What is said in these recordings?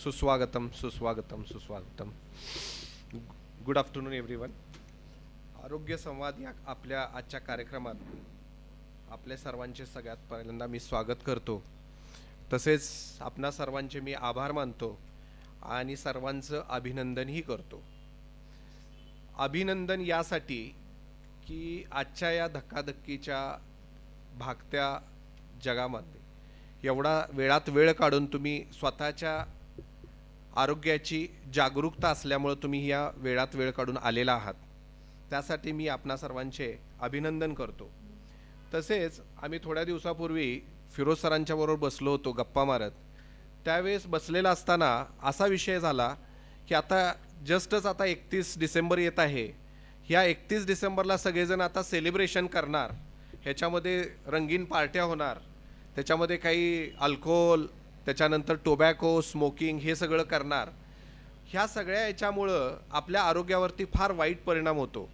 सुस्वागतम सुस्वागतम सुस्वागतम. Good afternoon everyone. आरोग्य संवाद या आपल्या आजच्या कार्यक्रमात आपल्या सर्वांचे सगळ्यात पहिल्यांदा मी स्वागत करतो. तसेच आपणा सर्वांचे मी आभार मानतो आणि सर्वांचं अभिनंदनही करतो. अभिनंदन यासाठी की आजच्या या धक्काधक्कीच्या भागत्या जगामध्ये एवढा वेळात वेळ काढून तुम्ही स्वतःच्या आरोग्याची जागरूकता असल्यामुळे तुम्ही या वेळात वेळ काढून आलेला आहात. त्यासाठी मी आपणा सर्वांचे अभिनंदन करतो. तसेच आम्ही थोड्या दिवसापूर्वी फिरोज सरांच्या बरोबर बसलो होतो गप्पा मारत. त्यावेळेस बसलेला असताना असा विषय झाला की आता जस्टच आता 31 डिसेंबर येत आहे. ह्या 31 डिसेंबरला सगळेजण आता सेलिब्रेशन करणार. ह्याच्यामध्ये रंगीन पार्ट्या होणार, त्याच्यामध्ये काही अल्कोहोल, त्याच्यानंतर टोबॅको, स्मोकिंग हे सगळं करणार. ह्या सगळ्या याच्यामुळं आपल्या आरोग्यावरती फार वाईट परिणाम होतो.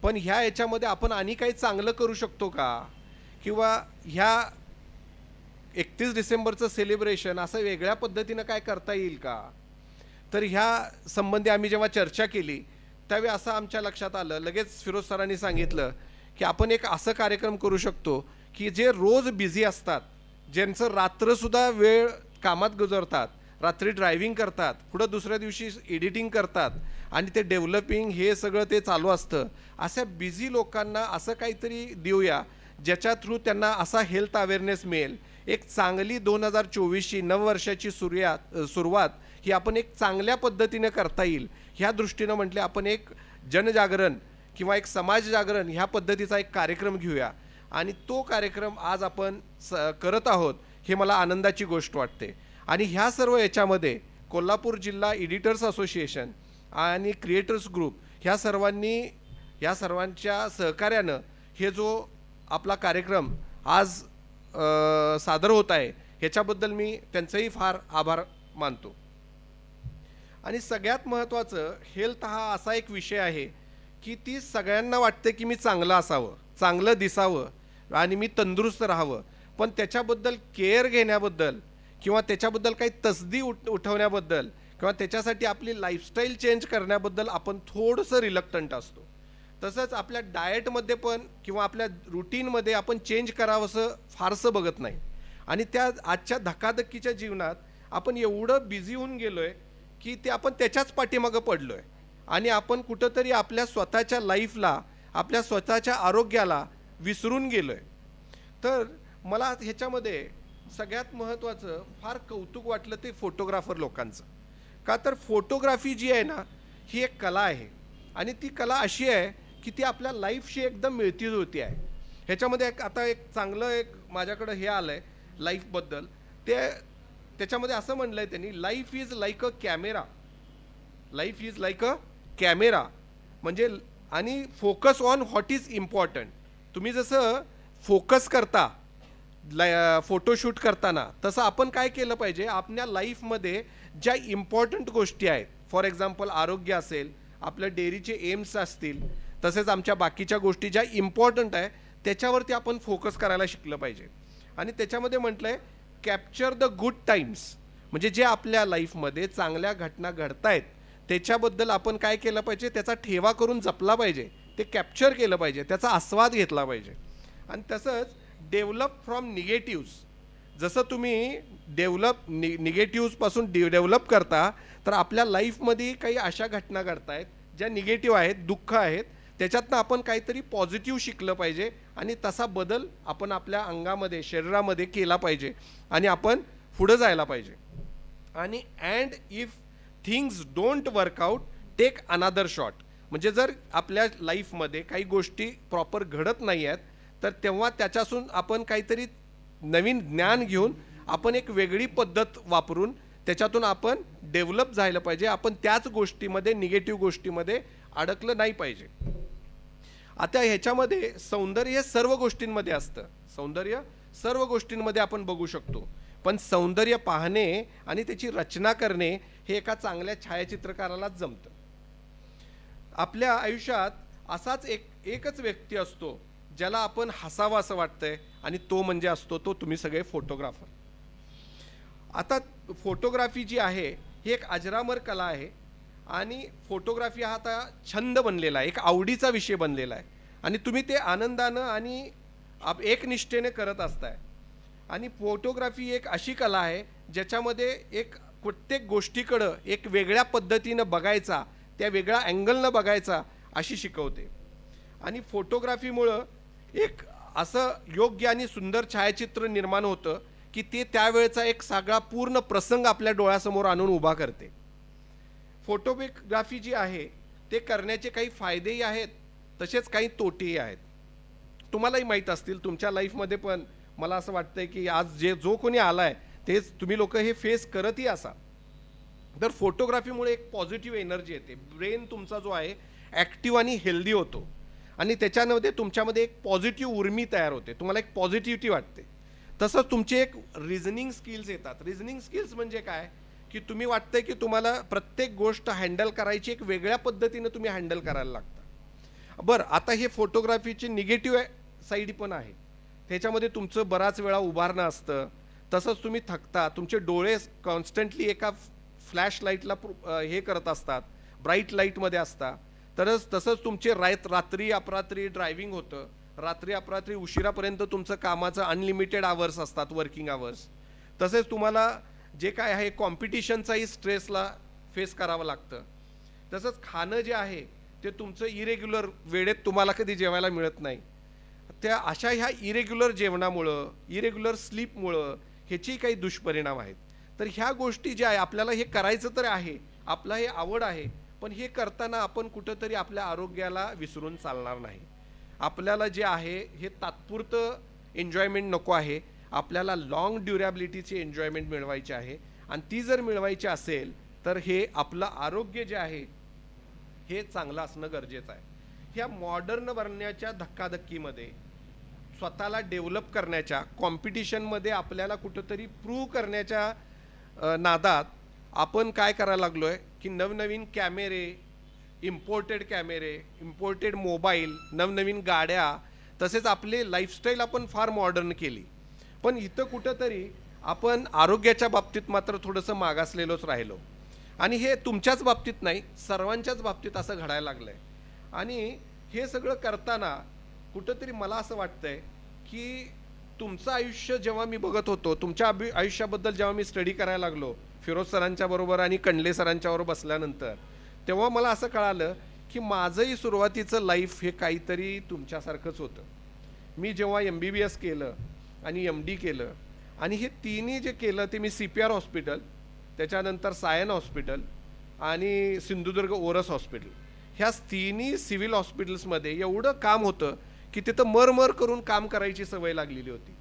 पण ह्या याच्यामध्ये आपण आणि काही चांगलं करू शकतो का? किंवा ह्या 31 डिसेंबरचं सेलिब्रेशन असं वेगळ्या पद्धतीनं काय करता येईल का? तर ह्या संबंधी आम्ही जेव्हा चर्चा केली त्यावेळी असं आमच्या लक्षात आलं. लगेच फिरोज सरांनी सांगितलं की आपण एक असं कार्यक्रम करू शकतो की जे रोज बिझी असतात, ज्यांचं रात्रसुद्धा वेळ कामात गुजरतात, रात्री ड्रायव्हिंग करतात, पुढं दुसऱ्या दिवशी एडिटिंग करतात आणि ते डेव्हलपिंग हे सगळं ते चालू असतं. अशा बिझी लोकांना असं काहीतरी देऊया ज्याच्या थ्रू त्यांना असा हेल्थ अवेअरनेस मिळेल. एक चांगली 2024ची नववर्षाची सुरुवात ही आपण एक चांगल्या पद्धतीने करता येईल ह्या दृष्टीनं म्हटले आपण एक जनजागरण किंवा एक समाज जागरण ह्या पद्धतीचा एक कार्यक्रम घेऊया. आणि तो कार्यक्रम आज आपण करत आहोत हे मला आनंदाची गोष्ट वाटते. आणि ह्या सर्व याच्यामध्ये कोल्हापूर जिल्हा एडिटर्स असोसिएशन आणि क्रिएटर्स ग्रुप ह्या सर्वांच्या सहकार्यानं हे जो आपला कार्यक्रम आज सादर होत आहे ह्याच्याबद्दल मी त्यांचंही फार आभार मानतो. आणि सगळ्यात महत्त्वाचं, हेल्थ हा असा एक विषय आहे की ती सगळ्यांना वाटते की मी चांगलं असावं, चांगलं दिसावं आणि मी तंदुरुस्त राहावं. पण त्याच्याबद्दल केअर घेण्याबद्दल किंवा त्याच्याबद्दल काही तसदी उठवण्याबद्दल किंवा त्याच्यासाठी आपली लाईफस्टाईल चेंज करण्याबद्दल आपण थोडंसं रिलक्टंट असतो. तसंच आपल्या डाएटमध्ये पण किंवा आपल्या रुटीनमध्ये आपण चेंज करावं असं फारसं बघत नाही. आणि त्या आजच्या धकाधकीच्या जीवनात आपण एवढं बिझी होऊन गेलो आहे की ते आपण त्याच्याच पाठीमागं पडलो आहे आणि आपण कुठंतरी आपल्या स्वतःच्या लाईफला, आपल्या स्वतःच्या आरोग्याला विसरून गेलो आहे. तर मला ह्याच्यामध्ये सगळ्यात महत्त्वाचं फार कौतुक वाटलं ते फोटोग्राफर लोकांचं. का तर फोटोग्राफी जी आहे ना ही एक कला आहे आणि ती कला अशी आहे की ती आपल्या लाईफशी एकदम मिळती जुळती आहे. ह्याच्यामध्ये आता एक चांगलं एक माझ्याकडं हे आलं आहे लाईफबद्दल. त्याच्यामध्ये असं म्हणलं आहे त्यांनी, life is like a camera. Life is like a camera म्हणजे आणि focus on what is important. तुम्ही जसं फोकस करता फोटोशूट करताना तसं आपण काय केलं पाहिजे, आपल्या लाईफमध्ये ज्या इम्पॉर्टंट गोष्टी आहेत, फॉर एक्झाम्पल आरोग्य असेल, आपल्या डेअरीचे एम्स असतील, तसेच आमच्या बाकीच्या गोष्टी ज्या इम्पॉर्टंट आहे त्याच्यावरती आपण फोकस करायला शिकलं पाहिजे. आणि त्याच्यामध्ये म्हटलं आहे कॅप्चर द गुड टाइम्स, म्हणजे जे आपल्या लाईफमध्ये चांगल्या घटना घडत आहेत त्याच्याबद्दल आपण काय केलं पाहिजे, त्याचा ठेवा करून जपला पाहिजे, ते कॅप्चर केलं पाहिजे, त्याचा आस्वाद घेतला पाहिजे. आणि तसंच डेव्हलप फ्रॉम निगेटिव्ज. जसं तुम्ही निगेटिव्हजपासून डेव्हलप करता तर आपल्या लाईफमध्ये काही अशा घटना घडत आहेत ज्या निगेटिव्ह आहेत, दुःख आहेत, त्याच्यातनं आपण काहीतरी पॉझिटिव्ह शिकलं पाहिजे आणि तसा बदल आपण आपल्या अंगामध्ये, शरीरामध्ये केला पाहिजे आणि आपण पुढं जायला पाहिजे. आणि and if things don't work out take another shot. म्हणजे जर आपल्या लाईफमध्ये काही गोष्टी प्रॉपर घडत नाही आहेत तर तेव्हा त्याच्यापासून आपण काहीतरी नवीन ज्ञान घेऊन आपण एक वेगळी पद्धत वापरून त्याच्यातून आपण डेव्हलप झालं पाहिजे. आपण त्याच गोष्टीमध्ये, निगेटिव्ह गोष्टीमध्ये अडकलं नाही पाहिजे. आता ह्याच्यामध्ये सौंदर्य सर्व गोष्टींमध्ये असतं. सौंदर्य सर्व गोष्टींमध्ये आपण बघू शकतो. पण सौंदर्य पाहणे आणि त्याची रचना करणे हे एका चांगल्या छायाचित्रकारालाच जमतं. आपल्या आयुष्यात असाच एकच व्यक्ती असतो ज्याला आपण हसावं असं वाटतंय आणि तो म्हणजे असतो तो तुम्ही सगळे फोटोग्राफर. आता फोटोग्राफी जी आहे ही एक अजरामर कला आहे आणि फोटोग्राफी हा आता छंद बनलेला आहे, एक आवडीचा विषय बनलेला आहे आणि तुम्ही ते आनंदानं आणि एकनिष्ठेने करत असताय. आणि फोटोग्राफी एक अशी कला आहे ज्याच्यामध्ये एक प्रत्येक गोष्टीकडं एक वेगळ्या पद्धतीनं बघायचा, त्या वेगळ्या अँगलनं बघायचा अशी शिकवते. आणि फोटोग्राफीमुळं एक असं योग्य आणि सुंदर छायाचित्र निर्माण होतं की ते त्यावेळचा एक सगळा पूर्ण प्रसंग आपल्या डोळ्यासमोर आणून उभा करते. फोटोग्राफी जी आहे ते करण्याचे काही फायदेही आहेत, तसेच काही तोटेही आहेत. तुम्हालाही माहीत असतील, तुमच्या लाईफमध्ये पण मला असं वाटतंय की आज जो कोणी आलाय तेच तुम्ही लोक हे फेस करतही असा. तर फोटोग्राफीमुळे एक पॉझिटिव्ह एनर्जी येते, ब्रेन तुमचा जो आहे ॲक्टिव्ह आणि हेल्दी होतो आणि त्याच्यामध्ये तुमच्यामध्ये एक पॉझिटिव्ह उर्मी तयार होते, तुम्हाला एक पॉझिटिव्हिटी वाटते. तसंच तुमचे एक रिझनिंग स्किल्स येतात. रिझनिंग स्किल्स म्हणजे काय की तुम्ही वाटतंय की तुम्हाला प्रत्येक गोष्ट हँडल करायची एक वेगळ्या पद्धतीनं तुम्ही हँडल करायला लागता. बरं, आता हे फोटोग्राफीची निगेटिव्ह साईड पण आहे. त्याच्यामध्ये तुमचं बराच वेळा उभारणं असतं, तसंच तुम्ही थकता, तुमचे डोळे कॉन्स्टंटली एका फ्लॅश लाईटला हे करत असतात, ब्राईट लाईटमध्ये असतात. तसंच तुमचे रात्री अपरात्री ड्रायव्हिंग होतं, रात्री अपरात्री उशिरापर्यंत तुमचं कामाचं अनलिमिटेड आवर्स असतात, वर्किंग आवर्स. तसेच तुम्हाला जे काय आहे कॉम्पिटिशनचाही स्ट्रेसला फेस करावं लागतं. तसंच खाणं जे आहे ते तुमचं इरेग्युलर वेळेत तुम्हाला कधी जेवायला मिळत नाही. त्या अशा ह्या इरेग्युलर जेवणामुळं, इरेग्युलर स्लीपमुळं ह्याची काही दुष्परिणाम आहेत. तर ह्या गोष्टी ज्या आहे आपल्याला हे करायचं तर आहे, आपला हे आवड आहे, पण हे करताना आपण कुठंतरी आपल्या आरोग्याला विसरून चालणार नाही. आपल्याला जे आहे हे तात्पुरतं एन्जॉयमेंट नको आहे, आपल्याला लॉंग ड्युरेबिलिटीची एन्जॉयमेंट मिळवायची आहे. आणि ती जर मिळवायची असेल तर हे आपलं आरोग्य जे आहे हे चांगलं असणं गरजेचं आहे. ह्या मॉडर्न बनण्याच्या धक्काधक्कीमध्ये, स्वतःला डेव्हलप करण्याच्या कॉम्पिटिशनमध्ये, आपल्याला कुठंतरी प्रूव्ह करण्याच्या नादात आपण काय करायला लागलो आहे की नवनवीन कॅमेरे, इम्पोर्टेड मोबाईल, नवनवीन गाड्या, तसेच आपले लाईफस्टाईल आपण फार मॉडर्न केली. पण इथं कुठंतरी आपण आरोग्याच्या बाबतीत मात्र थोडंसं मागासलेलोच राहिलो. आणि हे तुमच्याच बाबतीत नाही, सर्वांच्याच बाबतीत असं घडायला लागलं आहे. आणि हे सगळं करताना कुठंतरी मला असं वाटतंय की तुमचं आयुष्य जेव्हा मी बघत होतो, तुमच्या आयुष्याबद्दल जेव्हा मी स्टडी करायला लागलो फिरोज सरांच्या बरोबर आणि कंडले सरांच्या बरोबर बसल्यानंतर, तेव्हा मला असं कळालं की माझंही सुरुवातीचं लाईफ हे काहीतरी तुमच्यासारखंच होतं. मी जेव्हा MBBS केलं आणि MD केलं आणि हे तिन्ही जे केलं ते मी CPR हॉस्पिटल, त्याच्यानंतर सायन हॉस्पिटल आणि सिंधुदुर्ग ओरस हॉस्पिटल, ह्या तिन्ही सिव्हिल हॉस्पिटल्समध्ये एवढं काम होतं की तिथं मर करून काम करायची सवय लागलेली होती.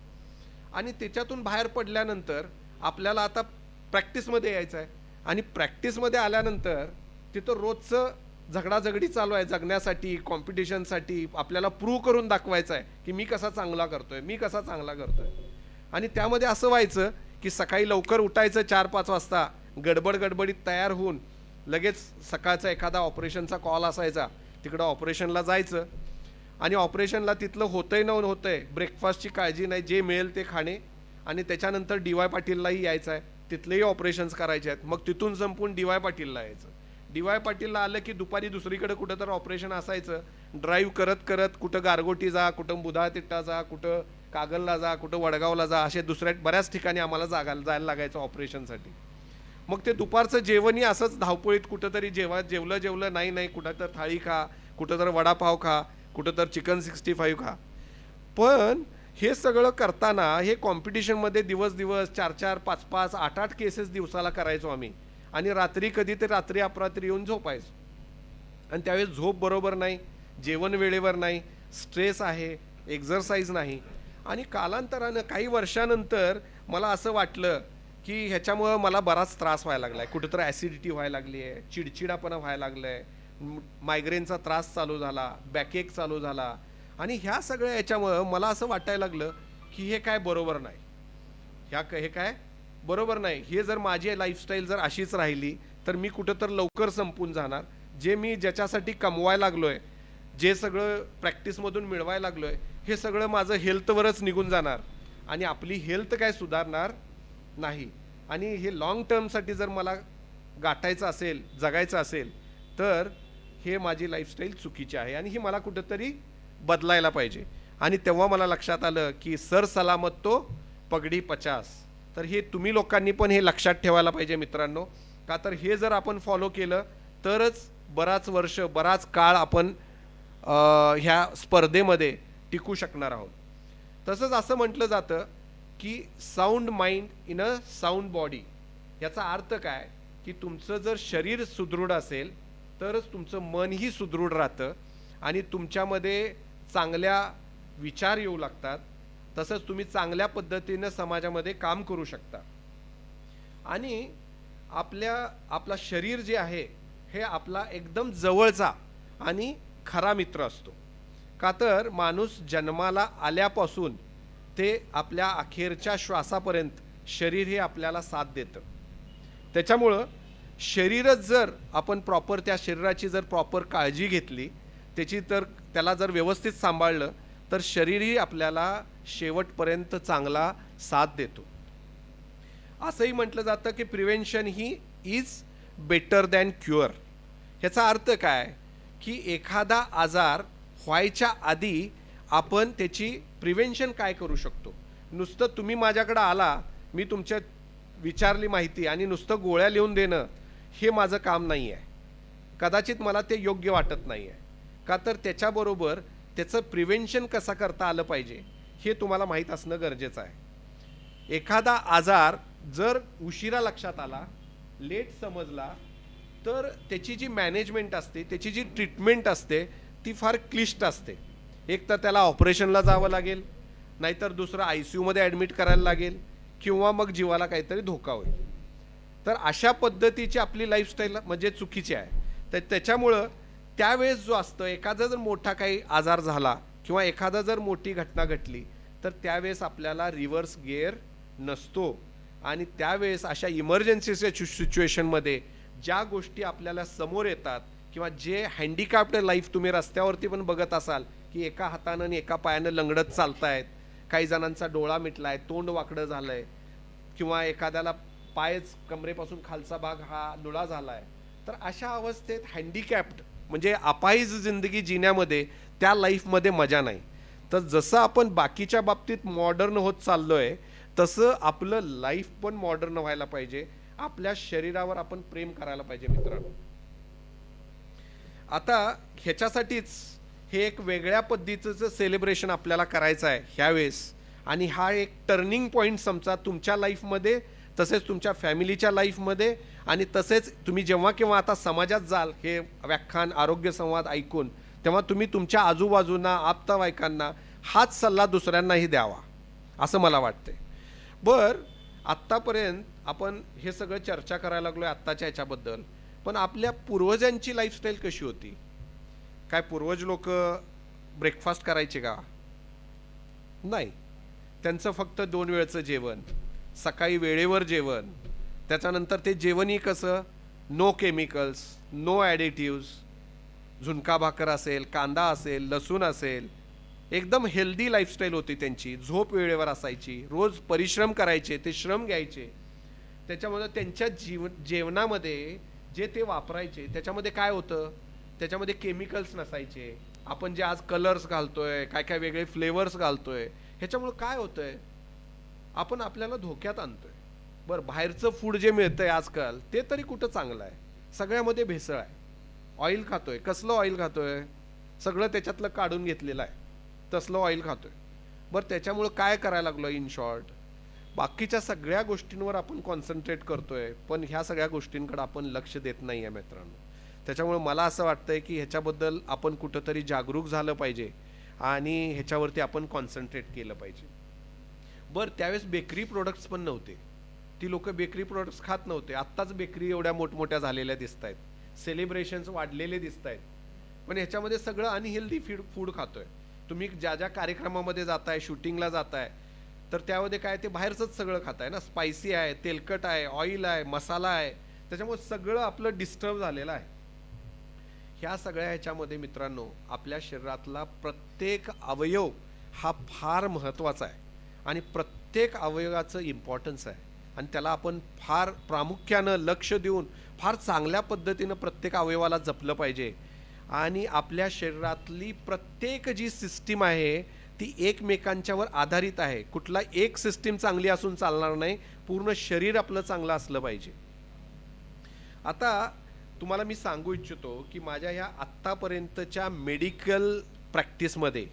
आणि त्याच्यातून बाहेर पडल्यानंतर आपल्याला आता प्रॅक्टिसमध्ये यायचं आहे आणि प्रॅक्टिसमध्ये आल्यानंतर तिथं रोजचं झगडाझगडी चालू आहे, जगण्यासाठी, कॉम्पिटिशनसाठी आपल्याला प्रूव्ह करून दाखवायचं आहे की मी कसा चांगला करतोय. आणि त्यामध्ये असं व्हायचं की सकाळी लवकर उठायचं 4-5 वाजता, गडबडीत तयार होऊन लगेच सकाळचा एखादा ऑपरेशनचा कॉल असायचा, तिकडं ऑपरेशनला जायचं आणि ऑपरेशनला तिथलं होतंय न होतंय, ब्रेकफास्टची काळजी नाही, जे मिळेल ते खाणे. आणि त्याच्यानंतर DY पाटीललाही यायचं आहे, तिथलेही ऑपरेशन्स करायचे आहेत. मग तिथून संपून DY पाटीलला यायचं. DY पाटीलला आलं की दुपारी दुसरीकडे कुठं तर ऑपरेशन असायचं. ड्राईव्ह करत कुठं गारगोटी जा, कुठं बुधातिट्टा जा, कुठं कागलला जा, कुठं वडगावला जा, असे बऱ्याच ठिकाणी आम्हाला जायला लागायचं ऑपरेशनसाठी. मग ते दुपारचं जेवणही असंच धावपळीत, कुठंतरी जेवलं नाही, कुठं तर थाळी खा, कुठं तर वडापाव खा, कुठं तर चिकन 65 खा. पण हे सगळं करताना हे कॉम्पिटिशनमध्ये दिवस 4-4, 5-5, 8-8 केसेस दिवसाला करायचो आम्ही. आणि रात्री कधी ते रात्री अपरात्री येऊन झोपायचो. आणि त्यावेळेस झोप बरोबर नाही, जेवण वेळेवर नाही, स्ट्रेस आहे, एक्झरसाईज नाही. आणि कालांतरानं काही वर्षानंतर मला असं वाटलं की ह्याच्यामुळं मला बराच त्रास व्हायला लागला आहे, कुठंतरी ॲसिडिटी व्हायला लागली आहे, चिडचिडापणा व्हायला लागलं आहे, मायग्रेनचा त्रास चालू झाला, बॅकएक चालू झाला. आणि ह्या सगळ्या याच्यामुळं मला असं वाटायला लागलं की हे काय बरोबर नाही, हे काय बरोबर नाही. हे जर माझी लाईफस्टाईल जर अशीच राहिली तर मी कुठं तर लवकर संपून जाणार. जे मी ज्याच्यासाठी कमवायला लागलो आहे, जे सगळं प्रॅक्टिसमधून मिळवायला लागलो आहे, हे सगळं माझं हेल्थवरच निघून जाणार आणि आपली हेल्थ काय सुधारणार नाही. आणि हे लॉंग टर्मसाठी जर मला गाठायचं असेल, जगायचं असेल, तर हे माझी लाईफस्टाईल चुकीची आहे आणि ही मला कुठंतरी बदलायला पाहिजे. आणि तेव्हा मला लक्षात आलं की सर सलामत तो पगडी 50. तर हे तुम्ही लोकांनी पण हे लक्षात ठेवायला पाहिजे मित्रांनो. का तर हे जर आपण फॉलो केलं तरच बराच वर्ष, बराच काळ आपण ह्या स्पर्धेमध्ये टिकू शकणार आहोत. तसंच असं म्हटलं जातं की sound mind in a sound body. याचा अर्थ काय की तुमचं जर शरीर सुदृढ असेल तरच तुमचं मनही सुदृढ राहतं आणि तुमच्यामध्ये चांगल्या विचार येऊ लागतात. तसंच तुम्ही चांगल्या पद्धतीनं समाजामध्ये काम करू शकता. आणि आपला शरीर जे आहे हे आपला एकदम जवळचा आणि खरा मित्र असतो. का तर माणूस जन्माला आल्यापासून ते आपल्या अखेरच्या श्वासापर्यंत शरीर हे आपल्याला साथ देतं. त्याच्यामुळं शरीरच जर आपण प्रॉपर त्या शरीराची जर प्रॉपर काळजी घेतली, त्याला जर व्यवस्थित सांभाळलं तर शरीरही आपल्याला शेवटपर्यंत चांगला साथ देतो. असंही म्हटलं जातं की prevention he is better than cure. ह्याचा अर्थ काय की एखादा आजार व्हायच्या आधी आपण त्याची प्रिव्हेन्शन काय करू शकतो. नुसतं तुम्ही माझ्याकडे आला, मी तुमच्या विचारली माहिती आणि नुसतं गोळ्या लिहून देणं हे माझं काम नाही आहे. कदाचित मला ते योग्य वाटत नाही आहे. का तर त्याच्याबरोबर त्याचं प्रिव्हेन्शन कसं करता आलं पाहिजे हे तुम्हाला माहीत असणं गरजेचं आहे. एखादा आजार जर उशिरा लक्षात आला, लेट समजला, तर त्याची जी मॅनेजमेंट असते, त्याची जी ट्रीटमेंट असते ती फार क्लिष्ट असते. एक तर त्याला ऑपरेशनला जावं लागेल, नाहीतर दुसरं ICUमध्ये ॲडमिट करायला लागेल, किंवा मग जीवाला काहीतरी धोका होईल. तर अशा पद्धतीची आपली लाईफस्टाईल म्हणजे चुकीची आहे. तर त्याच्यामुळं त्यावेळेस जो असतं, एखादा जर मोठा काही आजार झाला किंवा एखादा जर मोठी घटना घडली तर त्यावेळेस आपल्याला रिव्हर्स गिअर नसतो. आणि त्यावेळेस अशा इमर्जन्सीच्या सिच्युएशनमध्ये ज्या गोष्टी आपल्याला समोर येतात किंवा जे हँडिकॅप्ड लाईफ तुम्ही रस्त्यावरती पण बघत असाल की एका हातानं आणि एका पायानं लंगडत चालतायत, काही जणांचा डोळा मिटलाय, तोंड वाकडं झालंय, किंवा एखाद्याला पायच कमरेपासून खालचा भाग हा लुळा झालाय. तर अशा अवस्थेत हँडिकॅप्ड म्हणजे अपाहिज जिंदगी जिण्यामध्ये त्या लाईफमध्ये मजा नाही. तर जसं आपण बाकीच्या बाबतीत मॉडर्न होत चाललोय तसं आपलं लाईफ पण मॉडर्न व्हायला पाहिजे. आपल्या शरीरावर आपण प्रेम करायला पाहिजे मित्रांनो. आता ह्याच्यासाठीच हे एक वेगळ्या पद्धतीचं सेलिब्रेशन आपल्याला करायचं आहे ह्यावेळेस. आणि हा एक टर्निंग पॉईंट समजा तुमच्या लाईफमध्ये, तसेच तुमच्या फॅमिलीच्या लाईफमध्ये, आणि तसेच तुम्ही जेव्हा केव्हा आता समाजात जाल हे व्याख्यान आरोग्य संवाद ऐकून, तेव्हा तुम्ही तुमच्या आजूबाजूंना आप्तवाईकांना हाच सल्ला दुसऱ्यांनाही द्यावा असं मला वाटते. आत्तापर्यंत आपण हे सगळं चर्चा करायला लागलोय आत्ताच्या ह्याच्याबद्दल, पण आपल्या पूर्वजांची लाईफस्टाईल कशी होती? काय पूर्वज लोक ब्रेकफास्ट करायचे का? नाही. त्यांचं फक्त 2 वेळचं जेवण, सकाळी वेळेवर जेवण, त्याच्यानंतर ते जेवणही कसं, no chemicals, no ॲडिटिव्स, zunka bhakar असेल, कांदा असेल, लसूण असेल, एकदम हेल्दी लाईफस्टाईल होती त्यांची. झोप वेळेवर असायची, रोज परिश्रम करायचे, ते श्रम घ्यायचे. त्याच्यामध्ये त्यांच्या जेवणामध्ये जे ते वापरायचे त्याच्यामध्ये काय होतं, त्याच्यामध्ये केमिकल्स नसायचे. आपण जे आज कलर्स घालतोय, काय काय वेगळे फ्लेवर्स घालतोय, ह्याच्यामुळे काय होतंय, आपण आपल्याला धोक्यात आणतोय. बरं, बाहेरचं फूड जे मिळतंय आजकाल ते तरी कुठं चांगलं आहे? सगळ्यामध्ये भेसळ आहे. ऑइल खातोय, कसलं ऑइल खातोय, सगळं त्याच्यातलं काढून घेतलेलं आहे, तसलं ऑइल खातोय. बरं, त्याच्यामुळं काय करायला लागलो, इन शॉर्ट बाकीच्या सगळ्या गोष्टींवर आपण कॉन्सन्ट्रेट करतोय, पण ह्या सगळ्या गोष्टींकडे आपण लक्ष देत नाही आहे मित्रांनो. त्याच्यामुळे मला असं वाटतंय की ह्याच्याबद्दल आपण कुठंतरी जागरूक झालं पाहिजे आणि ह्याच्यावरती आपण कॉन्सन्ट्रेट केलं पाहिजे. बरं, त्यावेळेस बेकरी प्रोडक्ट्स पण नव्हते, ती लोक बेकरी प्रोडक्ट्स खात नव्हते. आत्ताच बेकरी एवढ्या मोठमोठ्या झालेल्या दिसत आहेत, सेलिब्रेशन्स वाढलेले दिसत आहेत, पण ह्याच्यामध्ये सगळं अनहेल्दी फूड खातोय. तुम्ही ज्या ज्या कार्यक्रमामध्ये जाताय, शूटिंगला जाताय, तर त्यामध्ये काय ते बाहेरचंच सगळं खाताय ना, स्पायसी आहे, तेलकट आहे, ऑइल आहे, मसाला आहे, त्याच्यामुळे सगळं आपलं डिस्टर्ब झालेलं आहे. ह्या सगळ्या ह्याच्यामध्ये मित्रांनो आपल्या शरीरातला प्रत्येक अवयव हा फार महत्त्वाचा आहे आणि प्रत्येक अवयवाचं इम्पॉर्टन्स आहे. आणि त्याला आपण फार प्रामुख्यानं लक्ष देऊन फार चांगल्या पद्धतीनं प्रत्येक अवयवाला जपलं पाहिजे. आणि आपल्या शरीरातली प्रत्येक जी सिस्टीम आहे ती एकमेकांच्यावर आधारित आहे. कुठला एक सिस्टीम चांगली असून चालणार नाही, पूर्ण शरीर आपलं चांगलं असलं पाहिजे. आता तुम्हाला मी सांगू इच्छितो की माझ्या ह्या आत्तापर्यंतच्या मेडिकल प्रॅक्टिसमध्ये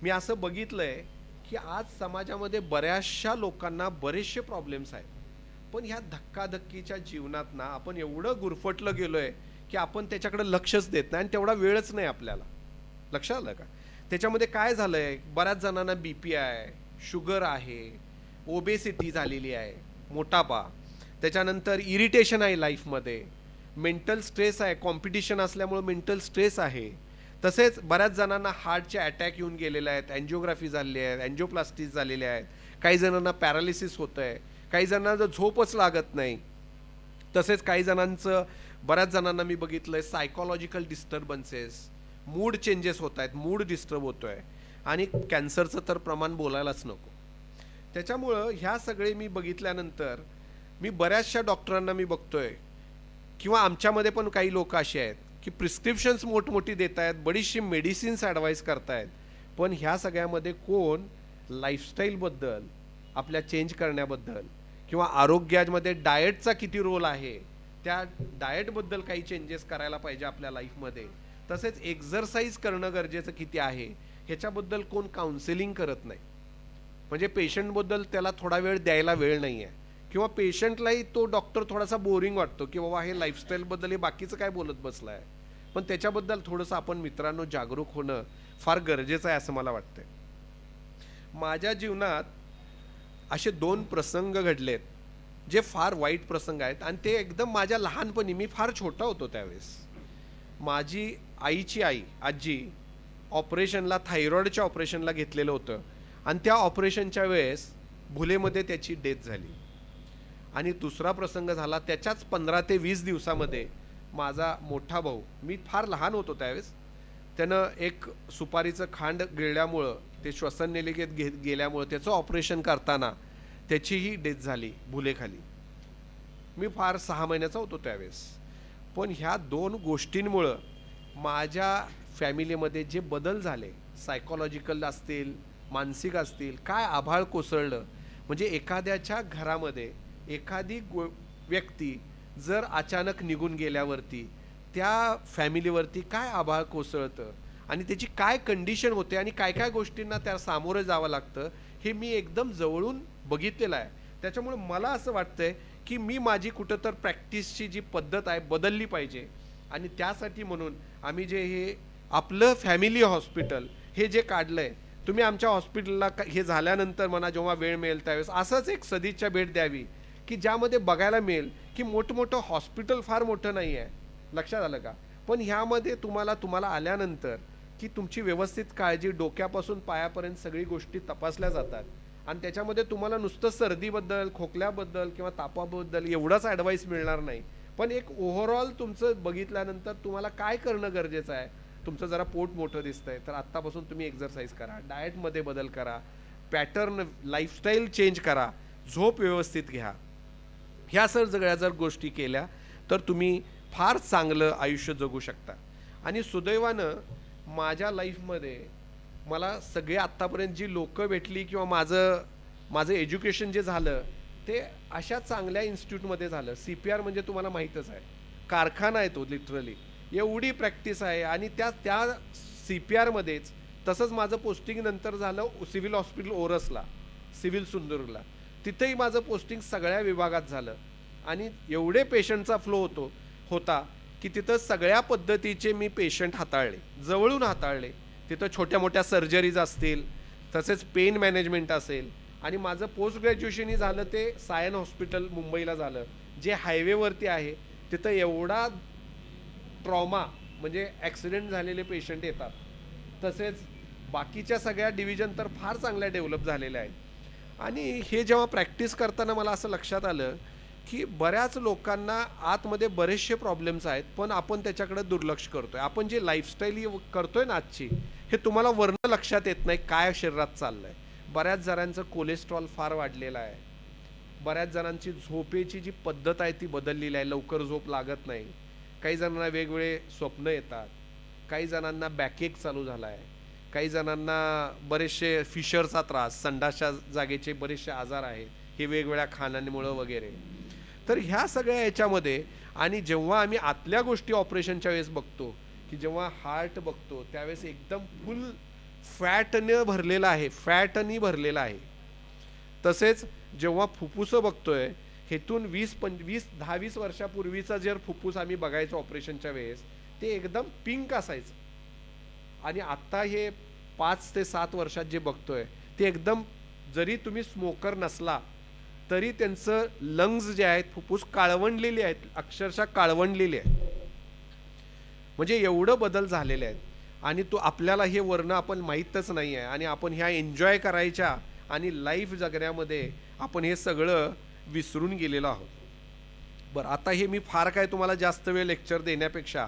मी असं बघितलं आहे की आज समाजामध्ये बऱ्याचशा लोकांना बरेचसे प्रॉब्लेम्स आहेत. पण ह्या धक्काधक्कीच्या जीवनात ना आपण एवढं गुरफटलं गेलो आहे की आपण त्याच्याकडे लक्षच देत नाही आणि तेवढा वेळच नाही आपल्याला. लक्षात आलं का? त्याच्यामध्ये काय झालं आहे, बऱ्याच जणांना बी पी आहे, शुगर आहे, ओबेसिटी झालेली आहे, मोटापा, त्याच्यानंतर इरिटेशन आहे लाईफमध्ये, मेंटल स्ट्रेस आहे, कॉम्पिटिशन असल्यामुळे मेंटल स्ट्रेस आहे. तसेच बऱ्याच जणांना हार्टचे अटॅक येऊन गेलेले आहेत, अँजिओग्राफी झालेली आहे, अँजिओप्लास्टीज झालेले आहेत, काही जणांना पॅरालिसिस होतं आहे, काही जणांना झोपच लागत नाही. तसेच काही जणांचं, बऱ्याच जणांना मी बघितलं आहे सायकोलॉजिकल डिस्टर्बन्सेस, मूड चेंजेस होत आहेत, मूड डिस्टर्ब होतो आहे, आणि कॅन्सरचं तर प्रमाण बोलायलाच नको. त्याच्यामुळं ह्या सगळे मी बघितल्यानंतर मी बऱ्याचशा डॉक्टरांना मी बघतोय, किंवा आमच्यामध्ये पण काही लोक असे आहेत की प्रिस्क्रिप्शन्स मोठमोठी देत आहेत, बरीचशी मेडिसिन्स ॲडवाईस करतायत, पण ह्या सगळ्यामध्ये कोण लाईफस्टाईलबद्दल, आपल्या चेंज करण्याबद्दल, किंवा आरोग्यामध्ये डाएटचा किती रोल आहे, त्या डाएटबद्दल काही चेंजेस करायला पाहिजे आपल्या लाईफमध्ये, तसेच एक्झरसाईज करणं गरजेचं किती आहे ह्याच्याबद्दल कोण काउन्सिलिंग करत नाही. म्हणजे पेशंटबद्दल त्याला थोडा वेळ द्यायला वेळ नाही आहे, किंवा पेशंटलाही तो डॉक्टर थोडासा बोरिंग वाटतो की बाबा हे लाईफस्टाईलबद्दल हे बाकीचं काय बोलत बसलं आहे. पण त्याच्याबद्दल थोडंसं आपण मित्रांनो जागरूक होणं फार गरजेचं आहे असं मला वाटतंय. माझ्या जीवनात असे 2 प्रसंग घडलेत जे फार वाईट प्रसंग आहेत, आणि ते एकदम माझ्या लहानपणी, मी फार छोटा होतो त्यावेळेस. माझी आईची आई, आजी, ऑपरेशनला, थायरॉईडच्या ऑपरेशनला घेतलेलं होतं, आणि त्या ऑपरेशनच्या वेळेस भुलेमध्ये त्याची डेथ झाली. आणि दुसरा प्रसंग झाला त्याच्याच 15 ते 20 दिवसामध्ये माझा मोठा भाऊ, मी फार लहान होतो त्यावेळेस, त्यानं एक सुपारीचं खांड गिळल्यामुळं, ते श्वसन नलिकेत गेल्यामुळं त्याचं ऑपरेशन करताना त्याचीही डेथ झाली भुलेखाली. मी फार 6 महिन्याचा होतो त्यावेळेस. पण ह्या 2 गोष्टींमुळं माझ्या फॅमिलीमध्ये जे बदल झाले, सायकोलॉजिकल असतील, मानसिक असतील, काय आभाळ कोसळलं. म्हणजे एखाद्याच्या घरामध्ये एखादी व्यक्ती जर अचानक निघून गेल्यावरती त्या फॅमिलीवरती काय आभाळ कोसळतं, आणि त्याची काय कंडिशन होते, आणि काय काय गोष्टींना त्या सामोरं जावं लागतं, हे मी एकदम जवळून बघितलेलं आहे. त्याच्यामुळे मला असं वाटतंय की मी माझी कुठं तर प्रॅक्टिसची जी पद्धत आहे बदलली पाहिजे. आणि त्यासाठी म्हणून आम्ही जे हे आपलं फॅमिली हॉस्पिटल हे जे काढलं आहे, तुम्ही आमच्या हॉस्पिटलला हे झाल्यानंतर मला जेव्हा वेळ मिळेल त्यावेळेस असंच एक सदिच्छा भेट द्यावी की ज्यामध्ये बघायला मिळेल की मोठमोठं हॉस्पिटल फार मोठं नाही आहे. लक्षात आलं का? पण ह्यामध्ये तुम्हाला आल्यानंतर की तुमची व्यवस्थित काळजी डोक्यापासून पायापर्यंत सगळी गोष्टी तपासल्या जातात, आणि त्याच्यामध्ये तुम्हाला नुसतं सर्दीबद्दल, खोकल्याबद्दल किंवा तापाबद्दल एवढंच ॲडवाईस मिळणार नाही, पण एक ओव्हरऑल तुमचं बघितल्यानंतर तुम्हाला काय करणं गरजेचं आहे. तुमचं जरा पोट मोठं दिसतंय तर आत्तापासून तुम्ही एक्झरसाईज करा, डाएटमध्ये बदल करा, पॅटर्न लाईफस्टाईल चेंज करा, झोप व्यवस्थित घ्या. ह्या सगळ्या जर गोष्टी केल्या तर तुम्ही फार चांगलं आयुष्य जगू शकता. आणि सुदैवानं माझ्या लाईफमध्ये मला सगळे आत्तापर्यंत जी लोकं भेटली, किंवा माझं एज्युकेशन जे झालं ते अशा चांगल्या इन्स्टिट्यूटमध्ये झालं. CPR म्हणजे तुम्हाला माहीतच आहे, कारखाना आहे तो लिटरली, एवढी प्रॅक्टिस आहे. आणि त्या CPRमध्येच तसंच माझं पोस्टिंग नंतर झालं सिव्हिल हॉस्पिटल ओरसला, सिव्हिल सिंधुदुर्गला. तिथेही माझं पोस्टिंग सगळ्या विभागात झालं, आणि एवढे पेशंटचा फ्लो होता की तिथं सगळ्या पद्धतीचे मी पेशंट हाताळले, जवळून हाताळले. तिथं छोट्या मोठ्या सर्जरीज असतील, तसेच पेन मॅनेजमेंट असेल. आणि माझं पोस्ट ग्रॅज्युएशनही झालं ते सायन हॉस्पिटल मुंबईला झालं, जे हायवेवरती आहे. तिथं एवढा ट्रॉमा म्हणजे ॲक्सिडेंट झालेले पेशंट येतात. तसेच बाकीच्या सगळ्या डिव्हिजन तर फार चांगल्या डेव्हलप झालेल्या आहेत. आणि हे जेव्हा प्रॅक्टिस करताना मला असं लक्षात आलं की बऱ्याच लोकांना आतमध्ये बरेचसे प्रॉब्लेम्स आहेत, पण आपण त्याच्याकडे दुर्लक्ष करतोय. आपण जे लाईफस्टाईल करतोय ना आजची, हे तुम्हाला वर्ण लक्षात येत नाही काय शरीरात चाललंय. बऱ्याच जणांचं कोलेस्ट्रॉल फार वाढलेलं आहे, बऱ्याच जणांची झोपेची जी पद्धत आहे ती बदललेली आहे, लवकर झोप लागत नाही. काही जणांना वेगवेगळे स्वप्न येतात, काही जणांना बॅकएक चालू झाला आहे, काही जणांना बरेचसे फिशरचा त्रास, संडासच्या जागेचे बरेचसे आजार आहेत, हे वेगवेगळ्या खाण्यामुळं वगैरे. तर ह्या सगळ्या याच्यामध्ये आणि जेव्हा आम्ही आतल्या गोष्टी ऑपरेशनच्या वेळेस बघतो, की जेव्हा हार्ट बघतो त्यावेळेस एकदम फुल फॅटने भरलेला आहे, फॅटनी भरलेला आहे. तसेच जेव्हा फुफ्फुसं बघतोय, हेतून 10-20 वर्षापूर्वीचा जर फुफ्फुस आम्ही बघायचो ऑपरेशनच्या वेळेस, ते एकदम पिंक असायचं. आणि आत्ता हे 5 ते 7 वर्षात जे बघतोय ते एकदम, जरी तुम्ही स्मोकर नसला तरी त्यांचं लंग्स जे आहेत, फुफ्फुस काळवंडलेली आहेत, अक्षरशः काळवंडलेली आहेत. म्हणजे एवढं बदल झालेले आहेत. आणि तो आपल्याला हे वर्ण आपण माहीतच नाही आहे. आणि आपण ह्या एन्जॉय करायच्या आणि लाईफ जगण्यामध्ये आपण हे सगळं विसरून गेलेलो आहोत. बरं, आता हे मी फार काय तुम्हाला जास्त वेळ लेक्चर देण्यापेक्षा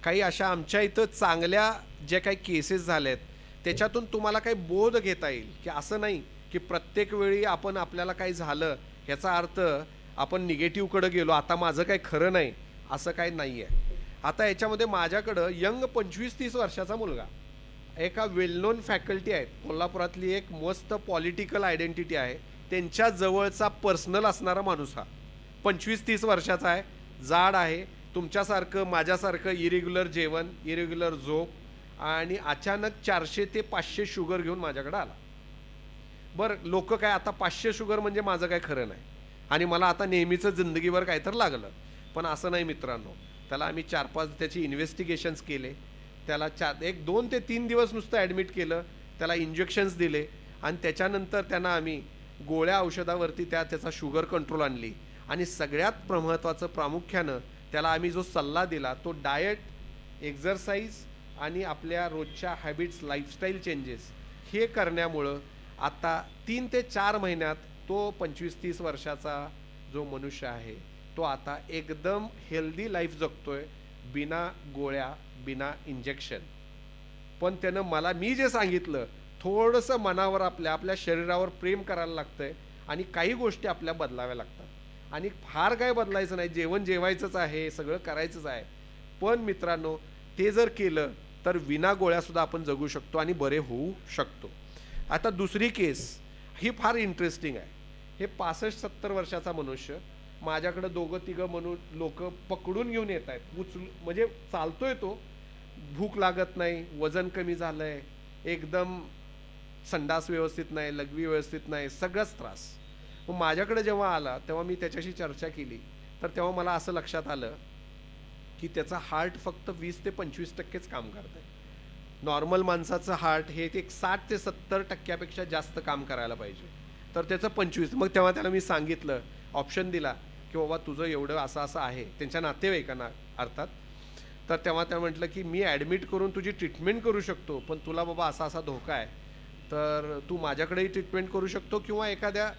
काही अशा आमच्या इथं चांगल्या ज्या काही केसेस झाल्या आहेत त्याच्यातून तुम्हाला काही बोध घेता येईल, की असं नाही की प्रत्येक वेळी आपण आपल्याला काही झालं ह्याचा अर्थ आपण निगेटिव्हकडे गेलो, आता माझं काही खरं नाही, असं काही नाही आहे. आता याच्यामध्ये माझ्याकडं यंग 25-30 वर्षाचा मुलगा, एका वेल नोन फॅकल्टी आहेत कोल्हापुरातली, एक मस्त पॉलिटिकल आयडेंटिटी आहे, त्यांच्या जवळचा पर्सनल असणारा माणूस हा 25-30 वर्षाचा आहे, जाड आहे, तुमच्यासारखं माझ्यासारखं इरेग्युलर जेवण, इरेग्युलर झोप आणि अचानक 400 ते 500 शुगर घेऊन माझ्याकडे आला. बरं, लोक काय आता 500 शुगर म्हणजे माझं काय खरं नाही आणि मला आता नेहमीचं जिंदगीभर काय तर लागलं, पण असं नाही मित्रांनो. त्याला आम्ही 4-5 त्याची इन्व्हेस्टिगेशन्स केले, त्याला 2 ते 3 दिवस नुसतं ॲडमिट केलं, त्याला इंजेक्शन्स दिले आणि त्याच्यानंतर त्यांना आम्ही गोळ्या औषधावरती त्याचा शुगर कंट्रोल आणली. आणि सगळ्यात महत्त्वाचं प्रामुख्यानं त्याला आम्ही जो सल्ला दिला तो डाएट, एक्झरसाइज आणि आपल्या रोजच्या हॅबिट्स, लाईफस्टाईल चेंजेस हे करण्यामुळं आता 3 ते 4 महिन्यात तो 25-30 वर्षाचा जो मनुष्य आहे तो आता एकदम हेल्दी लाईफ जगतोय, बिना गोळ्या, बिना इंजेक्शन. पण त्यानं मी जे सांगितलं, थोडंसं मनावर आपल्या शरीरावर प्रेम करायला लागतंय आणि काही गोष्टी आपल्या बदलाव्या लागतात. आणि फार काय बदलायचं नाही, जेवण जेवायचंच आहे, सगळं करायचंच आहे. पण मित्रांनो, ते जर केलं तर विना गोळ्यासुद्धा आपण जगू शकतो आणि बरे होऊ शकतो. आता दुसरी केस ही फार इंटरेस्टिंग आहे. हे 65-70 वर्षाचा मनुष्य माझ्याकडे 2-3 म्हणून लोक पकडून घेऊन येत आहेत, म्हणजे चालतोय तो, भूक लागत नाही, वजन कमी झालंय, एकदम संडास व्यवस्थित नाही, लघवी व्यवस्थित नाही, सगळंच त्रास. मग माझ्याकडे जेव्हा आला तेव्हा मी त्याच्याशी चर्चा केली, तर तेव्हा मला असं लक्षात आलं की त्याचा हार्ट फक्त 20 ते 25% काम करत आहे. नॉर्मल माणसाचं हार्ट हे एक 60 ते 70% जास्त काम करायला पाहिजे, तर त्याचं 25. मग तेव्हा त्याला मी सांगितलं, ऑप्शन दिला की बाबा तुझं एवढं असं असं आहे, त्यांच्या नातेवाईकांना अर्थात. तर तेव्हा त्या म्हटलं की मी ॲडमिट करून तुझी ट्रीटमेंट करू शकतो, पण तुला बाबा असा असा धोका आहे, तर तू माझ्याकडेही ट्रीटमेंट करू शकतो किंवा एखाद्या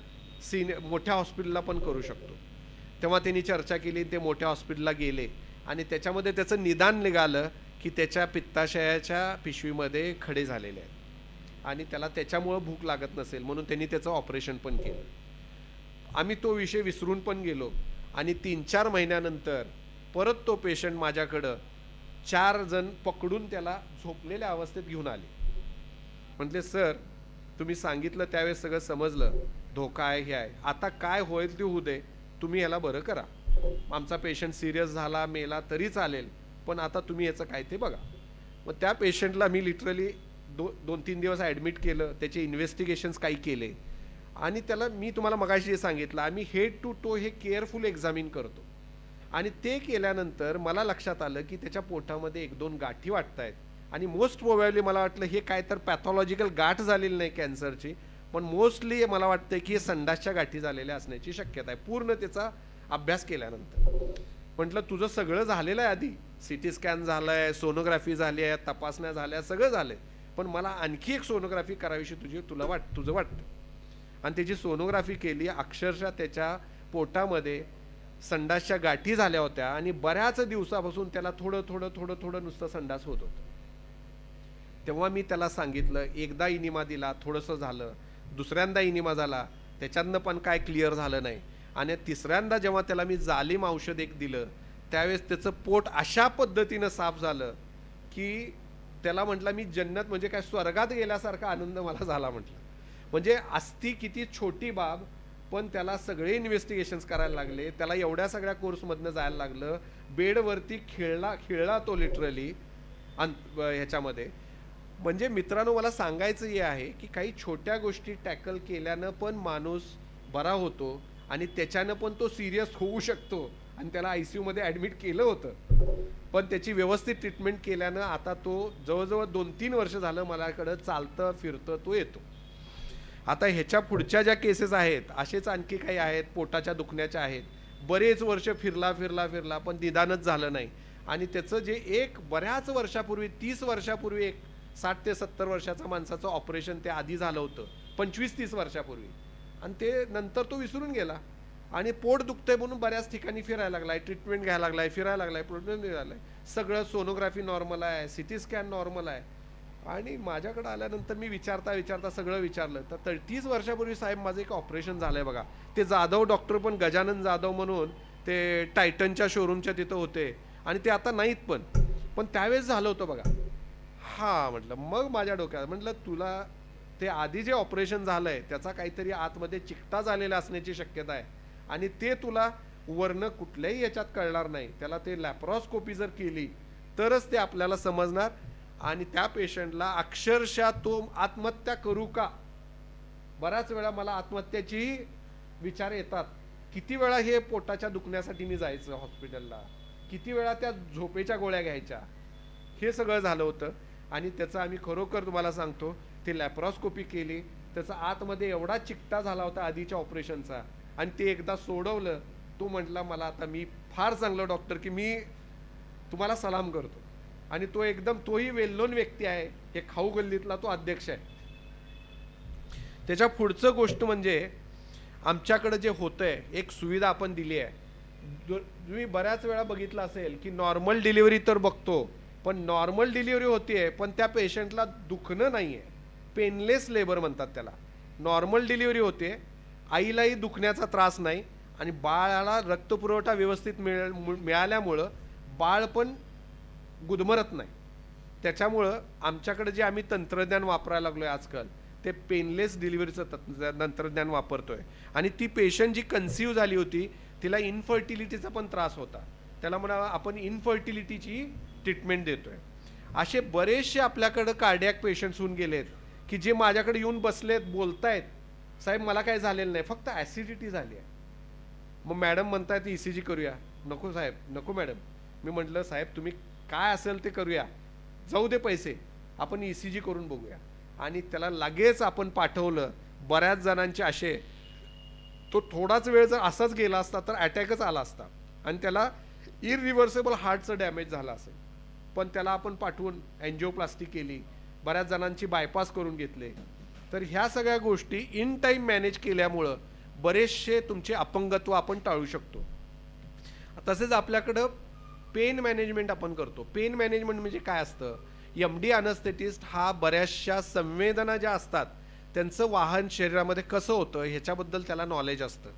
मोठ्या हॉस्पिटलला पण करू शकतो. तेव्हा त्यांनी चर्चा केली, ते मोठ्या हॉस्पिटलला गेले आणि त्याच्यामध्ये त्याचं निदान निघालं की त्याच्या पित्ताशयाच्या पिशवीमध्ये खडे झालेले आहेत आणि त्याला त्याच्यामुळं भूक लागत नसेल म्हणून त्यांनी त्याचं ऑपरेशन पण केलं. आम्ही तो विषय विसरून पण गेलो आणि 3-4 महिन्यानंतर परत तो पेशंट माझ्याकडं 4 जण पकडून त्याला झोपलेल्या अवस्थेत घेऊन आले. म्हटले, सर तुम्ही सांगितलं त्यावेळेस सगळं समजलं, धोका आहे, हे आहे, आता काय होईल ते होऊ दे, तुम्ही याला बरं करा. आमचा पेशंट सिरियस झाला, मेला तरी चालेल, पण आता तुम्ही याचं काय ते बघा. मग त्या पेशंटला मी लिटरली 2-3 दिवस ॲडमिट केलं, त्याचे इन्व्हेस्टिगेशन्स काही केले आणि त्याला मी तुम्हाला मगाशी जे सांगितलं, आम्ही हेड टू टो हे केअरफुल एक्झामिन करतो. आणि ते केल्यानंतर मला लक्षात आलं की त्याच्या पोटामध्ये 1-2 गाठी वाटत आहेत आणि मोस्ट प्रोबॅबली मला वाटलं हे काय तर पॅथॉलॉजिकल गाठ झालेली नाही कॅन्सरची, पण मोस्टली मला वाटतं की हे संडासच्या गाठी झालेल्या असण्याची शक्यता आहे पूर्ण त्याचा अभ्यास केल्यानंतर. म्हटलं तुझं सगळं झालेलं आहे, आधी CT स्कॅन झालं आहे, सोनोग्राफी झाली आहे, तपासण्या झाल्या, सगळं झालं आहे, पण मला आणखी एक सोनोग्राफी करावीशी तुझं वाटतं. आणि त्याची सोनोग्राफी केली, अक्षरशः त्याच्या पोटामध्ये संडासच्या गाठी झाल्या होत्या आणि बऱ्याच दिवसापासून त्याला थोडं नुसतं संडास होत होतं. तेव्हा मी त्याला सांगितलं, एकदा इनिमा दिला, थोडंसं झालं, दुसऱ्यांदा इनिमा झाला, त्याच्यातनं पण काय क्लिअर झालं नाही. आणि तिसऱ्यांदा जेव्हा त्याला मी जालिम औषध एक दिलं त्यावेळेस त्याचं पोट अशा पद्धतीनं साफ झालं की त्याला म्हटलं मी जन्नत म्हणजे काय स्वर्गात गेल्यासारखा आनंद मला झाला म्हटलं. म्हणजे असती किती छोटी बाब, पण त्याला सगळे इन्व्हेस्टिगेशन्स करायला लागले, त्याला एवढ्या सगळ्या कोर्समधनं जायला लागलं, बेडवरती खेळला तो लिटरली ह्याच्यामध्ये. म्हणजे मित्रांनो मला सांगायचं हे आहे की काही छोट्या गोष्टी टॅकल केल्यानं पण माणूस बरा होतो आणि त्याच्यानं पण तो सिरियस होऊ शकतो. आणि त्याला ICU मध्ये ॲडमिट केलं होतं, पण त्याची व्यवस्थित ट्रीटमेंट केल्यानं आता तो जवळजवळ 2-3 वर्ष झालं माझ्याकडं चालतं फिरतं तो येतो. आता ह्याच्या पुढच्या ज्या केसेस आहेत असेच आणखी काही आहेत, पोटाच्या दुखण्याच्या आहेत, बरेच वर्ष फिरला पण निदानच झालं नाही. आणि त्याचं जे एक बऱ्याच वर्षापूर्वी 30 वर्षापूर्वी एक 60 ते 70 वर्षाचा माणसाचं ऑपरेशन ते आधी झालं होतं 25-30 वर्षापूर्वी, आणि ते नंतर तो विसरून गेला. आणि पोट दुखतंय म्हणून बऱ्याच ठिकाणी फिरायला लागलाय, ट्रीटमेंट घ्यायला लागलाय, फिरायला लागलाय, प्रोटीन घ्यायला, सगळं सोनोग्राफी नॉर्मल आहे, CT स्कॅन नॉर्मल आहे. आणि माझ्याकडे आल्यानंतर मी विचारता सगळं विचारलं तर 30 वर्षापूर्वी साहेब माझं एक ऑपरेशन झालंय बघा. ते जाधव डॉक्टर पण गजानन जाधव म्हणून ते टायटनच्या शोरूमच्या तिथं होते आणि ते आता नाहीत, पण त्यावेळेस झालं होतं बघा. हा म्हटलं, मग माझ्या डोक्यात म्हटलं तुला ते आधी जे ऑपरेशन झालंय त्याचा काहीतरी आतमध्ये चिकटा झालेला असण्याची शक्यता आहे आणि ते तुला वरनं कुठल्याही याच्यात कळणार नाही. त्याला ते लॅप्रोस्कोपी जर केली तरच ते आपल्याला समजणार. आणि त्या पेशंटला अक्षरशः तो आत्महत्या करू का, बऱ्याच वेळा मला आत्महत्याची विचार येतात. किती वेळा हे पोटाच्या दुखण्यासाठी मी जायचं हॉस्पिटलला, किती वेळा त्या झोपेच्या गोळ्या घ्यायच्या, हे सगळं झालं होतं. आणि त्याचं आम्ही खरोखर तुम्हाला सांगतो ते लॅप्रोस्कोपी केली, त्याचा आतमध्ये एवढा चिकटा झाला होता आधीच्या ऑपरेशनचा, आणि ते एकदा सोडवलं. तो म्हटला मला आता मी फार चांगलं डॉक्टर की मी तुम्हाला सलाम करतो. आणि तो एकदम तोही वेल नोन व्यक्ती आहे, हे खाऊ गल्लीतला तो अध्यक्ष आहे. त्याच्या पुढचं गोष्ट म्हणजे आमच्याकडे जे होतंय एक सुविधा आपण दिली आहे. तुम्ही बऱ्याच वेळा बघितलं असेल की नॉर्मल डिलिव्हरी तर बघतो, पण नॉर्मल डिलिव्हरी होतीये पण त्या पेशंटला दुखणं नाहीये, पेनलेस लेबर म्हणतात त्याला. नॉर्मल डिलिव्हरी होते, आईलाही दुखण्याचा त्रास नाही आणि बाळाला रक्तपुरवठा व्यवस्थित मिळाल्यामुळं बाळ पण गुदमरत नाही. त्याच्यामुळं आमच्याकडे जे आम्ही तंत्रज्ञान वापरायला लागलोय आजकाल ते पेनलेस डिलिव्हरीचं तंत्रज्ञान वापरतोय. आणि ती पेशंट जी कन्सिव्ह झाली होती तिला इनफर्टिलिटीचा पण त्रास होता, त्याला म्हणा आपण इनफर्टिलिटीची ट्रीटमेंट देतोय. असे बरेचसे आपल्याकडं कार्डियक पेशंट्स होऊन गेलेत की जे माझ्याकडे येऊन बसलेत, बोलतायत साहेब मला काय झालेलं नाही, फक्त ॲसिडिटी झाली आहे. मग मॅडम म्हणतायत ECG करूया. नको साहेब, नको मॅडम. मी म्हटलं साहेब तुम्ही काय असेल ते करूया, जाऊ दे पैसे, आपण ECG करून बघूया. आणि त्याला लगेच आपण पाठवलं. बऱ्याच जणांचे असे, तो थोडाच वेळ जर असाच गेला असता तर अटॅकच आला असता आणि त्याला इरिव्हर्सेबल हार्टचं डॅमेज झालं असेल, पण त्याला आपण पाठवून एन्जिओप्लास्टी केली, बऱ्याच जणांची बायपास करून घेतले. तर ह्या सगळ्या गोष्टी इन टाईम मॅनेज केल्यामुळं बरेचसे तुमचे अपंगत्व आपण टाळू शकतो. तसेच आपल्याकडं पेन मॅनेजमेंट आपण करतो. पेन मॅनेजमेंट म्हणजे काय असतं, MD अनस्थेटिस्ट हा बऱ्याचशा संवेदना ज्या असतात त्यांचं वाहन शरीरामध्ये कसं होतं ह्याच्याबद्दल त्याला नॉलेज असतं.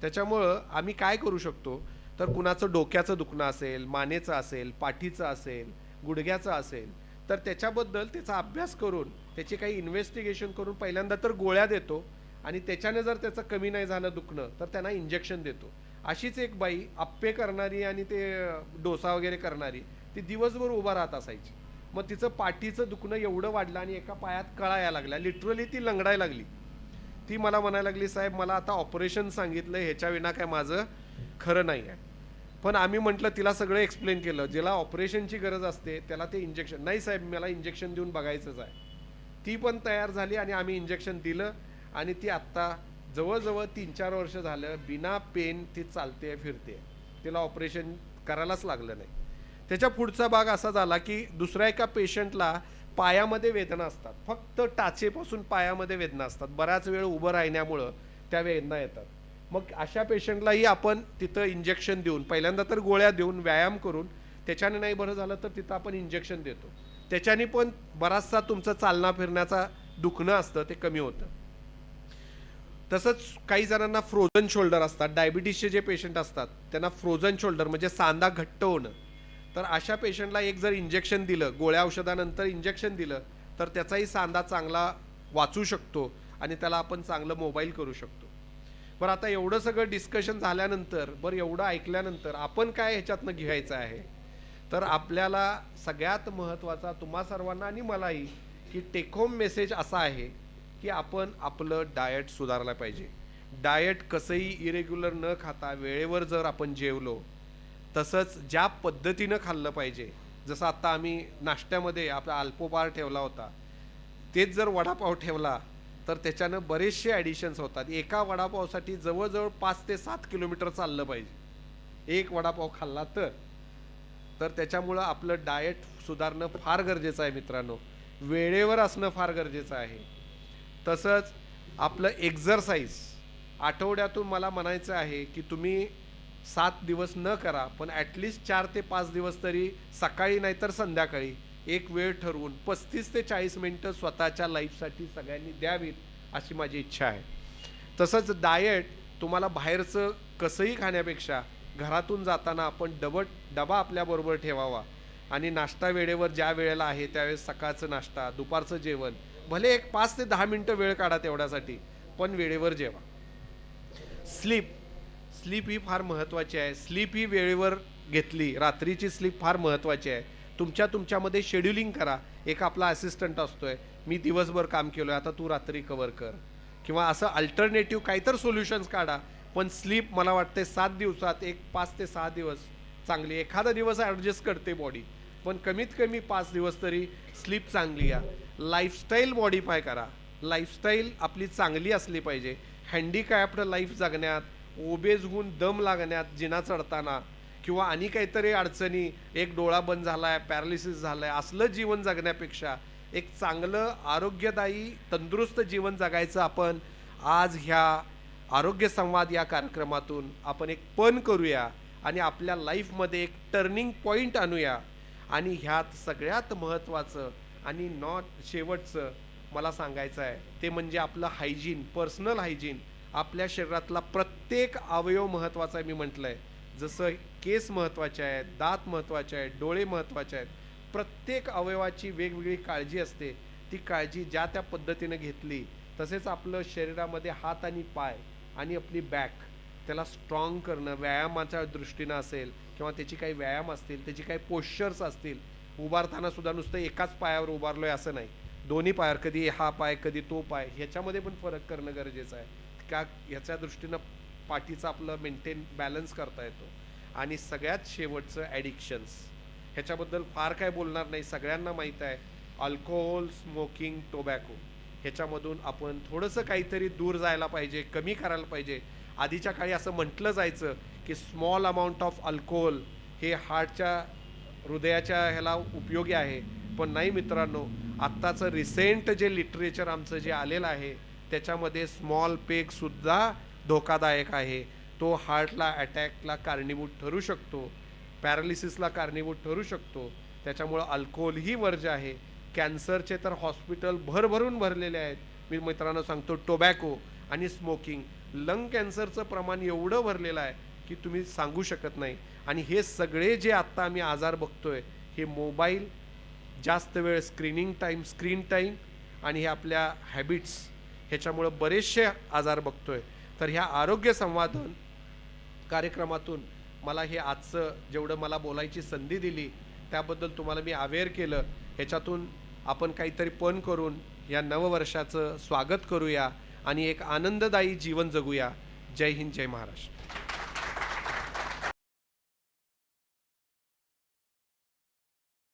त्याच्यामुळं आम्ही काय करू शकतो तर कुणाचं डोक्याचं दुखणं असेल, मानेचं असेल, पाठीचं असेल, गुडघ्याचं असेल, तर त्याच्याबद्दल त्याचा अभ्यास करून त्याची काही इन्व्हेस्टिगेशन करून पहिल्यांदा तर गोळ्या देतो आणि त्याच्याने जर त्याचं कमी नाही झालं दुखणं तर त्यांना इंजेक्शन देतो. अशीच एक बाई आप्पे करणारी आणि ते डोसा वगैरे करणारी ती दिवसभर उभा राहत असायची. मग तिचं पाठीचं दुखणं एवढं वाढलं आणि एका पायात कळा यायला लागल्या, लिटरली ती लंगडायला लागली. ती मला म्हणायला लागली साहेब मला आता ऑपरेशन सांगितलं, ह्याच्या विना काय माझं खरं नाही आहे. पण आम्ही म्हटलं तिला सगळं एक्सप्लेन केलं, ज्याला ऑपरेशनची गरज असते त्याला ते इंजेक्शन नाही साहेब मला इंजेक्शन देऊन बघायचंच आहे. ती पण तयार झाली आणि आम्ही इंजेक्शन दिलं आणि ती आत्ता जवळजवळ 3-4 वर्ष झालं बिना पेन ती चालते फिरते, तिला ऑपरेशन करायलाच लागलं नाही. त्याच्या पुढचा भाग असा झाला की दुसऱ्या एका पेशंटला पायामध्ये वेदना असतात, फक्त टाचेपासून पायामध्ये वेदना असतात, बराच वेळ उभं राहिल्यामुळं त्या वेदना येतात. मग अशा पेशंटलाही आपण तिथं इंजेक्शन देऊन पहिल्यांदा तर गोळ्या देऊन व्यायाम करून त्याच्याने नाही बरं झालं तर तिथं आपण इंजेक्शन देतो. त्याच्याने पण बराचसा तुमचं चालना फिरण्याचा दुखणं असतं ते कमी होतं. तसंच काही जणांना फ्रोझन शोल्डर असतात, डायबिटीसचे जे पेशंट असतात त्यांना फ्रोझन शोल्डर म्हणजे सांधा घट्ट होणं. तर अशा पेशंटला एक जर इंजेक्शन दिलं, गोळ्या औषधानंतर इंजेक्शन दिलं, तर त्याचाही सांधा चांगला वाचू शकतो आणि त्याला आपण चांगलं मोबाईल करू शकतो. बरं, आता एवढं सगळं डिस्कशन झाल्यानंतर, बरं एवढं ऐकल्यानंतर आपण काय ह्याच्यातनं घ्यायचं आहे, तर आपल्याला सगळ्यात महत्त्वाचा तुम्हा सर्वांना आणि मलाही की टेक होम मेसेज असा आहे की आपण आपलं डाएट सुधारलं पाहिजे. डाएट कसंही इरेग्युलर न खाता वेळेवर जर आपण जेवलो, तसंच ज्या पद्धतीनं खाल्लं पाहिजे, जसं आत्ता आम्ही नाश्त्यामध्ये आपला अल्पोपार ठेवला होता, तेच जर वडापाव ठेवला तर त्याच्यानं बरेचसे ॲडिशन्स होतात. एका वडापावसाठी जवळजवळ 5 ते 7 किलोमीटर चाललं पाहिजे एक वडापाव खाल्ला तर त्याच्यामुळं आपलं डाएट सुधारणं फार गरजेचं आहे मित्रांनो. वेळेवर असणं फार गरजेचं आहे. तसंच आपलं एक्झरसाइज आठवड्यातून मला म्हणायचं आहे की तुम्ही 7 दिवस न करा, पण ॲटलिस्ट 4 ते 5 दिवस तरी सकाळी नाहीतर संध्याकाळी एक वेळ ठरवून 35 ते 40 मिनिटं स्वतःच्या लाईफसाठी सगळ्यांनी द्यावीत, अशी माझी इच्छा आहे. तसंच डाएट तुम्हाला बाहेरचं कसंही खाण्यापेक्षा घरातून जाताना आपण डबा आपल्याबरोबर ठेवावा आणि नाश्ता वेळेवर ज्या वेळेला आहे त्यावेळेस सकाळचं नाश्ता, दुपारचं जेवण, भले एक 5 ते 10 मिनिटं वेळ काढा तेवढ्यासाठी, पण वेळेवर जेवा. स्लीप ही फार महत्त्वाची आहे. स्लीप ही वेळेवर घेतली, रात्रीची स्लीप फार महत्त्वाची आहे. तुमच्यामध्ये शेड्युलिंग करा. एक आपला असिस्टंट असतोय, मी दिवसभर काम केलोय, आता तू रात्री कव्हर कर, किंवा असं अल्टरनेटिव्ह काहीतरी सोल्युशन्स काढा. पण स्लीप मला वाटते 7 दिवसात एक 5 ते 6 दिवस चांगली, एखादा दिवस ॲडजस्ट करते बॉडी, पण कमीत कमी 5 दिवस तरी स्लीप चांगली या. लाईफस्टाईल मॉडिफाय करा. लाईफस्टाईल आपली चांगली असली पाहिजे. हँडिकॅप्ड लाईफ जगण्यात, ओबेज होऊन दम लागण्यात जिना चढताना, किंवा आणि काहीतरी अडचणी, एक डोळा बंद झालाय, पॅरालिसिस झालाय, असलं जीवन जगण्यापेक्षा एक चांगलं आरोग्यदायी तंदुरुस्त जीवन जगायचं आपण आज ह्या आरोग्य संवाद या कार्यक्रमातून आपण एक पण करूया आणि आपल्या लाईफमध्ये एक टर्निंग पॉईंट आणूया. आणि ह्यात सगळ्यात महत्त्वाचं आणि शेवटचं मला सांगायचं आहे ते म्हणजे आपलं हायजीन, पर्सनल हायजीन. आपल्या शरीरातला प्रत्येक अवयव महत्त्वाचा आहे. मी म्हटलं आहे, जसं केस महत्त्वाचे आहेत, दात महत्त्वाचे आहेत, डोळे महत्त्वाचे आहेत, प्रत्येक अवयवाची वेगवेगळी काळजी असते. ती काळजी ज्या त्या पद्धतीनं घेतली, तसेच आपलं शरीरामध्ये हात आणि पाय आणि आपली बॅक त्याला स्ट्रॉंग करणं, व्यायामाच्या दृष्टीनं असेल किंवा त्याची काही व्यायाम असतील, त्याची काही पोश्चर्स असतील, उभारताना सुद्धा नुसतं एकाच पायावर उभारलो आहे असं नाही, दोन्ही पायावर, कधी हा पाय कधी तो पाय, ह्याच्यामध्ये पण फरक करणं गरजेचं आहे का, ह्याच्या दृष्टीनं पाठीचा आपलं मेंटेन बॅलन्स करता येतो. आणि सगळ्यात शेवटचं ॲडिक्शन्स, ह्याच्याबद्दल फार काय बोलणार नाही, सगळ्यांना माहीत आहे. अल्कोहोल, स्मोकिंग, टोबॅको, ह्याच्यामधून आपण थोडंसं काहीतरी दूर जायला पाहिजे, कमी करायला पाहिजे. आधीच्या काळी असं म्हटलं जायचं की स्मॉल अमाऊंट ऑफ अल्कोहोल हे हार्टच्या, हृदयाच्या ह्याला उपयोगी आहे, पण नाही मित्रांनो. आत्ताचं रिसेंट जे लिटरेचर आमचं जे आलेलं आहे त्याच्यामध्ये स्मॉल पेगसुद्धा धोकादायक आहे. तो हार्टला अटॅकला कारणीभूत ठरू शकतो, पॅरालिसिसला कारणीभूत ठरू शकतो. त्याच्यामुळं अल्कोहोलही वर्ज्य आहे. कॅन्सरचे तर हॉस्पिटल भरभरून भरलेले आहेत. मी मित्रांनो सांगतो, टोबॅको आणि स्मोकिंग, लंग कॅन्सरचं प्रमाण एवढं भरलेलं आहे की तुम्ही सांगू शकत नाही. आणि हे सगळे जे आत्ता आम्ही आजार बघतोय, हे मोबाईल, जास्त वेळ स्क्रीन टाईम आणि हे आपल्या हॅबिट्स, ह्याच्यामुळं बरेचसे आजार बघतोय. तर ह्या आरोग्य संवादन कार्यक्रमातून मला हे आजचं जेवढं मला बोलायची संधी दिली त्याबद्दल तुम्हाला मी अवेअर केलं. ह्याच्यातून आपण काहीतरी पण करून या नववर्षाचं स्वागत करूया आणि एक आनंददायी जीवन जगूया. जय हिंद, जय महाराष्ट्र.